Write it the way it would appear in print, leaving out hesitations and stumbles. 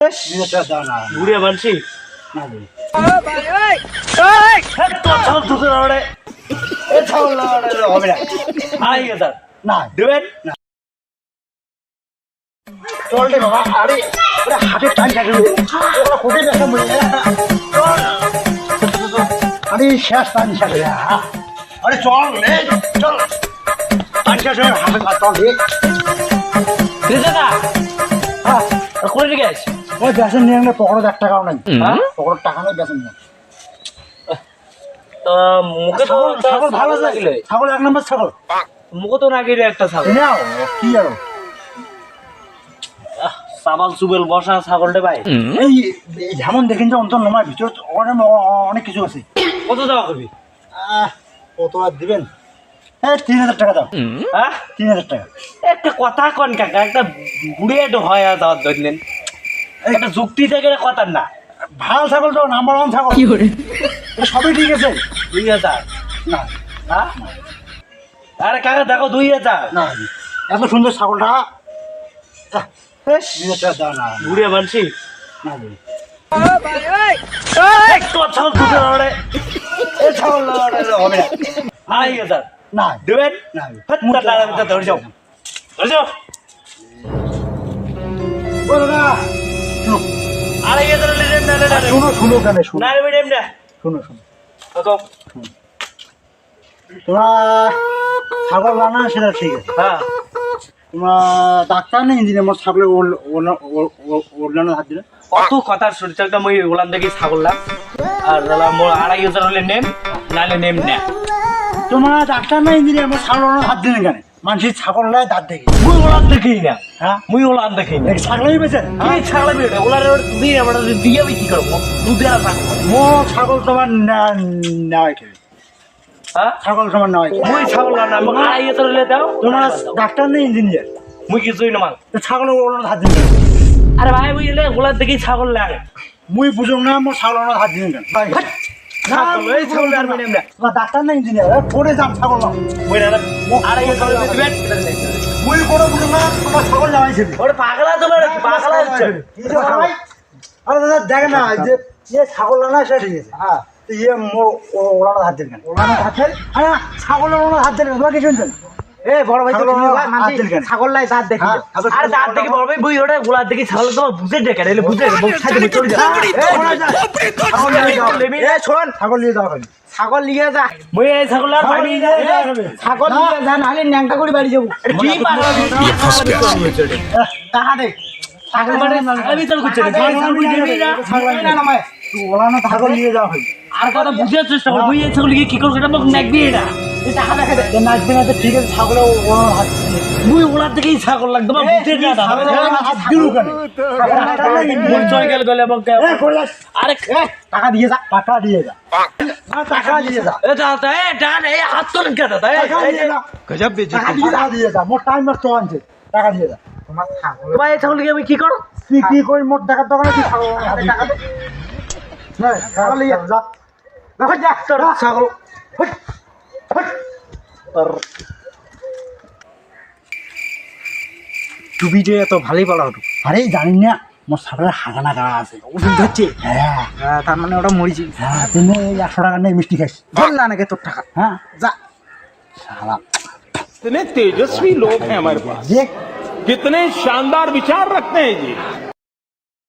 ঘুরে বলছি চল রে বাবা, আরে হাতে টান থাকে আরে শেষ টান থাকে। আরে চল রে চল, টান শেষ হয়ে হাতে চল রে দাদা করে দিকে আস। ওই বেসন নিয়ে গেলে পকেটে 1 টাকাও নাই, পকেটের টাকা নেই, বেসন নেই। মুখে তো ছাগল ভালো লাগলে, ছাগল 1 নম্বর ছাগল, মুখে তো না গেলে একটা ছাগল নাও কি আরো সাবাল চুবেল বসা ছাগলটা ভাই। এই যেমন দেখেন যে অন্তর নমার ভিতর অনেক কিছু আছে। কত দেওয়া করবি? কত আর দিবেন? 3000 টাকা দাও। 3000 টাকা। একটা কথা কন কাকা, একটা বুড়িয়ে হয় যাওয়ার ধরলেন, একটা যুক্তি থেকে কথা না। ভাল ছাগল তো নাম্বার 1 ছাগল, সবই ঠিক আছে। 2000 না হ্যাঁ? আরে কাকা দেখো 2000 না, এত সুন্দর ছাগলটা 2000 টাকা দাও না। ঘুরে বলছি না ছাগল দুটো লড়ে ছাগল লড়ে হবে না। 2000 না দেবেন না, ধরে যাও ধরে যাও। ও দাদা শুনো 2500 নেন না না শুনো শুনো কেন শুনো না ম্যাডাম না শুনো শুনো কত? তোমরা ছাগল রান্না সেটা ঠিক আছে, হ্যাঁ তোমরা ডাক্তার না ইঞ্জিনিয়ার মোট ছাগলের ওড়লানো হাত দিলে কত কথার শরীরটা মই ওলান দেখি ছাগললাম আর মোর 2500 হলে নেম নালে নেম না। তোমরা ডাক্তার না ইঞ্জিনিয়ার মোট ছাগল হাত দিলেন কেন? মানুষের ছাগল লাই দাঁত দেখি, মুই ওলান দেখি না, হ্যাঁ মুই ওলান দেখি না। ছাগলই বেছে কি ছাগল বেটা ওলার তুমি আমরা দিয়ে কি করব? দুধে আর ছাগল মো ছাগল তোমার নেওয়াই খেয়ে, হ্যাঁ ছাগল তোমার নেওয়াই মুই ছাগল না মোক 2500 হলে দাও। তোমরা ডাক্তার না ইঞ্জিনিয়ার, মুই কিছুই না মাল। ছাগলের ওড়লানো হাত দিলেন। আরে ভাই বুঝলে ওলার দেখি ছাগল লাগে মুই বুঝুম না মোট ছাগল হাত দিলেন কেন? ছাগল এই ছাগল আর মানে না তোমরা ডাক্তার না ইঞ্জিনিয়ার, পড়ে যান ছাগল নাও। মুই না 2500 দিবেন। মুই কোনো বুঝুম না, তোমার ছাগল নেওয়াই ছিল। ওরে পাগলা তো বেটা পাগলা হচ্ছে। আরে দাদা দেখে না যে ছাগল না সেটা ঠিক আছে, হ্যাঁ তো মোর ওড়ানো হাত দিলেন কেন? ওড়ানো হাত দিলেন, হ্যাঁ ছাগলের ওড়ানো হাত দিলেন, তোমার কি শুনছেন? বড় ভাই ছাগল লাই দাঁত দেখি, আরে দাঁত দেখি বড় ভাই বুই ওটা গোলার দেখি ছাগল তো বুঝে ডেকে এলে বুঝে সাইডে চলে যা। শোন ছাগল নিয়ে যাওয়া হবে, ছাগল নিয়ে যা, মুই এই ছাগল আর বাড়ি ছাগল নিয়ে যা, নাহলে ন্যাংটা করে বাড়ি যাবো। কি পাগলা টাকা দে, ছাগল মানে আমি তো করছি ওড়ানো ছাগল নিয়ে যাওয়া হবে। আর কথা বুঝার চেষ্টা কর, বুই এই ছাগল কি করছ এটা মোক নাকবি না। টাকা দেখে দে। নাচবে না তো ঠিক আছে, ছাগলের ওড়ানো হাত দিলেন। মুই ওলার দেখি ছাগল লাগতো না বুঝে না ছাগলের ওড়ানো হাত দিলু কেন? মুই চল গেল গলে মোক আরে টাকা দিয়ে যা, টাকা দিয়ে যা, টাকা দিয়ে যা, এটা এটা এই হাত তো কে দাদা টাকা দিয়ে যা, গজব বেজতি টাকা দিয়ে যা, মোট টাইম নষ্ট হচ্ছে, টাকা দিয়ে যা। তোমার ছাগল ভাই এই ছাগল আমি কি করব? তুই কি করি মোট টাকার দোকানে তুই ছাগল টাকা দে, না ছাগল নিয়ে যা, দেখো যা তোর ছাগল টুপিটা তো ভালোই বলা হতো। আরে জানি না মোর ছাগলের হাগানা গাড়া আছে, ওষুধ ধরছে, হ্যাঁ তার মানে ওটা মরিছি। হ্যাঁ তুমি 100 টাকা নেই মিষ্টি খাইস, ধর না নাকি তোর টাকা, হ্যাঁ যা। শালা कितने तेजस्वी लोग हैं हमारे पास, দেখ कितने शानदार विचार रखते हैं जी।